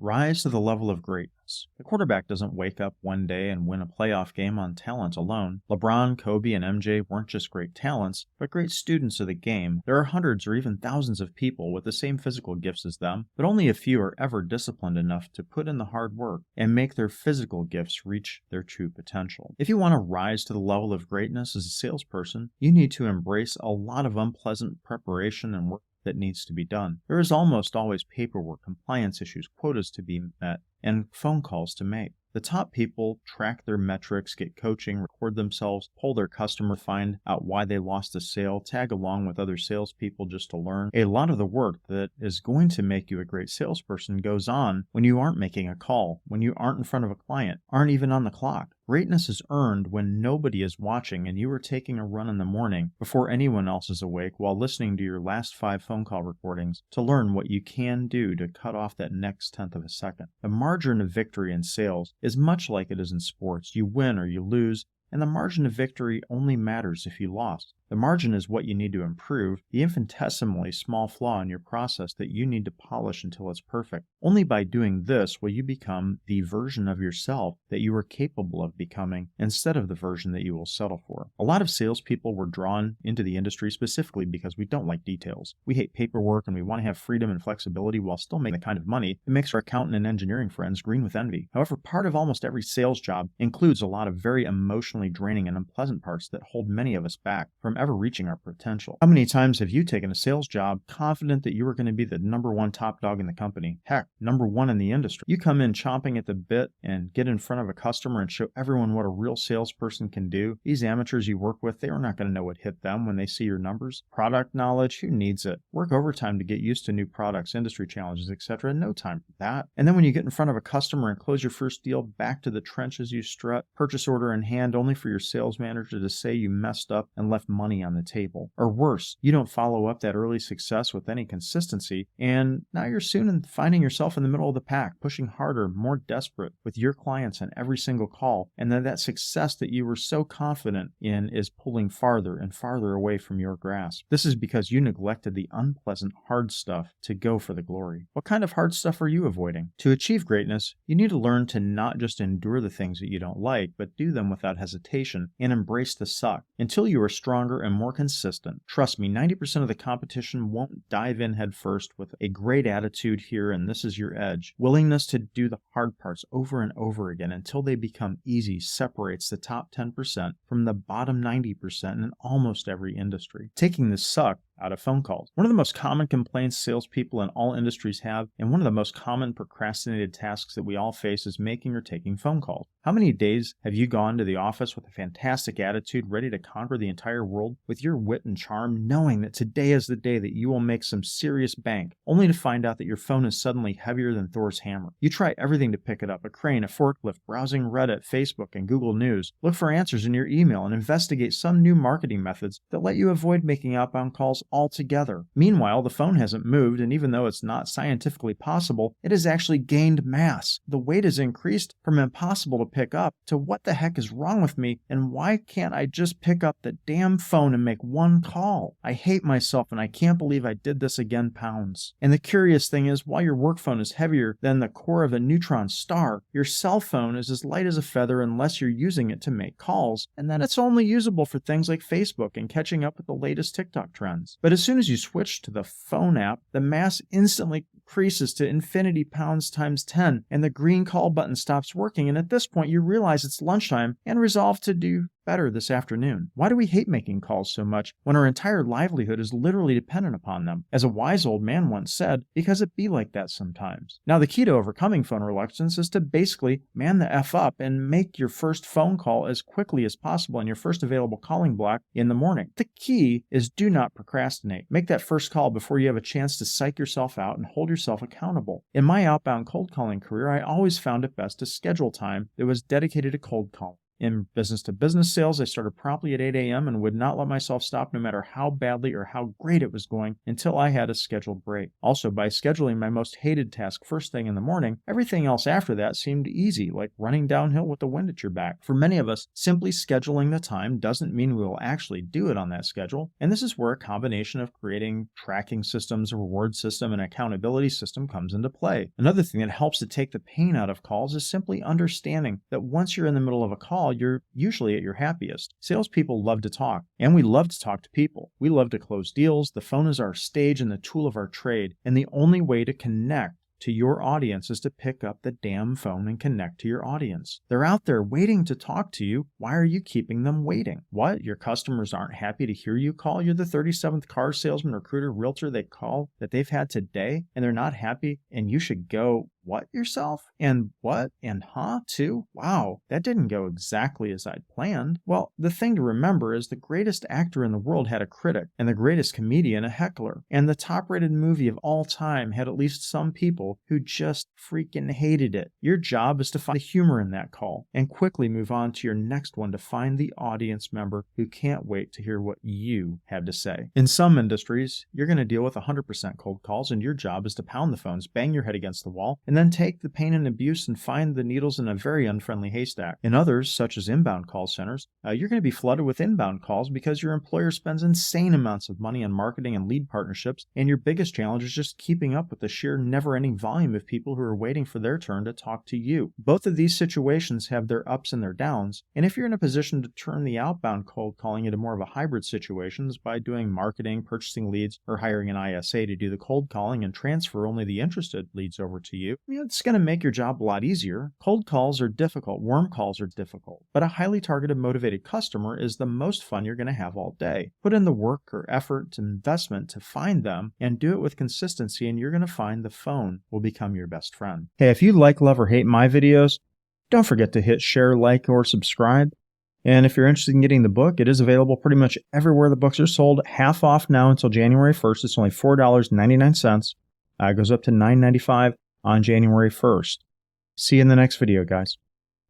Rise to the level of greatness. The quarterback doesn't wake up one day and win a playoff game on talent alone. LeBron, Kobe, and MJ weren't just great talents, but great students of the game. There are hundreds or even thousands of people with the same physical gifts as them, but only a few are ever disciplined enough to put in the hard work and make their physical gifts reach their true potential. If you want to rise to the level of greatness as a salesperson, you need to embrace a lot of unpleasant preparation and work that needs to be done. There is almost always paperwork, compliance issues, quotas to be met, and phone calls to make. The top people track their metrics, get coaching, record themselves, poll their customer, find out why they lost a sale, tag along with other salespeople just to learn. A lot of the work that is going to make you a great salesperson goes on when you aren't making a call, when you aren't in front of a client, aren't even on the clock. Greatness is earned when nobody is watching and you are taking a run in the morning before anyone else is awake while listening to your last 5 phone call recordings to learn what you can do to cut off that next tenth of a second. The margin of victory in sales is much like it is in sports. You win or you lose, and the margin of victory only matters if you lost. The margin is what you need to improve, the infinitesimally small flaw in your process that you need to polish until it's perfect. Only by doing this will you become the version of yourself that you are capable of becoming instead of the version that you will settle for. A lot of salespeople were drawn into the industry specifically because we don't like details. We hate paperwork and we want to have freedom and flexibility while still making the kind of money that makes our accountant and engineering friends green with envy. However, part of almost every sales job includes a lot of very emotionally draining and unpleasant parts that hold many of us back from ever reaching our potential. How many times have you taken a sales job confident that you were going to be the #1 top dog in the company? Heck, #1 in the industry. You come in chomping at the bit and get in front of a customer and show everyone what a real salesperson can do. These amateurs you work with, they are not going to know what hit them when they see your numbers. Product knowledge, who needs it? Work overtime to get used to new products, industry challenges, etc. No time for that. And then when you get in front of a customer and close your first deal, back to the trenches you strut, purchase order in hand, only for your sales manager to say you messed up and left money on the table. Or worse, you don't follow up that early success with any consistency, and now you're soon finding yourself in the middle of the pack, pushing harder, more desperate with your clients on every single call, and then that success that you were so confident in is pulling farther and farther away from your grasp. This is because you neglected the unpleasant hard stuff to go for the glory. What kind of hard stuff are you avoiding? To achieve greatness, you need to learn to not just endure the things that you don't like, but do them without hesitation and embrace the suck until you are stronger and more consistent. Trust me, 90% of the competition won't dive in head first with a great attitude here and this is your edge. Willingness to do the hard parts over and over again until they become easy separates the top 10% from the bottom 90% in almost every industry. Taking the suck out of phone calls. One of the most common complaints salespeople in all industries have, and one of the most common procrastinated tasks that we all face is making or taking phone calls. How many days have you gone to the office with a fantastic attitude, ready to conquer the entire world with your wit and charm, knowing that today is the day that you will make some serious bank, only to find out that your phone is suddenly heavier than Thor's hammer? You try everything to pick it up, a crane, a forklift, browsing Reddit, Facebook, and Google News. Look for answers in your email and investigate some new marketing methods that let you avoid making outbound calls altogether. Meanwhile, the phone hasn't moved, and even though it's not scientifically possible, it has actually gained mass. The weight has increased from impossible to pick up to what the heck is wrong with me, and why can't I just pick up the damn phone and make one call? I hate myself, and I can't believe I did this again pounds. And the curious thing is, while your work phone is heavier than the core of a neutron star, your cell phone is as light as a feather unless you're using it to make calls, and then it's only usable for things like Facebook and catching up with the latest TikTok trends. But as soon as you switch to the phone app, the mass instantly increases to infinity pounds times 10, and the green call button stops working, and at this point you realize it's lunchtime and resolve to do better this afternoon. Why do we hate making calls so much when our entire livelihood is literally dependent upon them? As a wise old man once said, because it be like that sometimes. Now, the key to overcoming phone reluctance is to basically man the F up and make your first phone call as quickly as possible in your first available calling block in the morning. The key is do not procrastinate. Make that first call before you have a chance to psych yourself out and hold yourself accountable. In my outbound cold calling career, I always found it best to schedule time that was dedicated to cold calling. In business-to-business sales, I started promptly at 8 a.m. and would not let myself stop no matter how badly or how great it was going until I had a scheduled break. Also, by scheduling my most hated task first thing in the morning, everything else after that seemed easy, like running downhill with the wind at your back. For many of us, simply scheduling the time doesn't mean we will actually do it on that schedule, and this is where a combination of creating tracking systems, a reward system, and accountability system comes into play. Another thing that helps to take the pain out of calls is simply understanding that once you're in the middle of a call, you're usually at your happiest. Salespeople love to talk, and we love to talk to people. We love to close deals. The phone is our stage and the tool of our trade, and the only way to connect to your audience is to pick up the damn phone and connect to your audience. They're out there waiting to talk to you. Why are you keeping them waiting? What? Your customers aren't happy to hear you call? You're the 37th car salesman, recruiter, realtor they call that they've had today, and they're not happy, and you should go what yourself? And what? And huh? Too? Wow, that didn't go exactly as I'd planned. Well, the thing to remember is the greatest actor in the world had a critic, and the greatest comedian a heckler, and the top-rated movie of all time had at least some people who just freaking hated it. Your job is to find the humor in that call, and quickly move on to your next one to find the audience member who can't wait to hear what you have to say. In some industries, you're going to deal with 100% cold calls, and your job is to pound the phones, bang your head against the wall, and then take the pain and abuse and find the needles in a very unfriendly haystack. In others, such as inbound call centers, you're going to be flooded with inbound calls because your employer spends insane amounts of money on marketing and lead partnerships, and your biggest challenge is just keeping up with the sheer never-ending volume of people who are waiting for their turn to talk to you. Both of these situations have their ups and their downs, and if you're in a position to turn the outbound cold calling into more of a hybrid situations by doing marketing, purchasing leads, or hiring an ISA to do the cold calling and transfer only the interested leads over to you, it's going to make your job a lot easier. Cold calls are difficult. Warm calls are difficult. But a highly targeted, motivated customer is the most fun you're going to have all day. Put in the work or effort and investment to find them and do it with consistency, and you're going to find the phone will become your best friend. Hey, if you like, love, or hate my videos, don't forget to hit share, like, or subscribe. And if you're interested in getting the book, it is available pretty much everywhere the books are sold. Half off now until January 1st. It's only $4.99. It goes up to $9.95 on January 1st. See you in the next video, guys.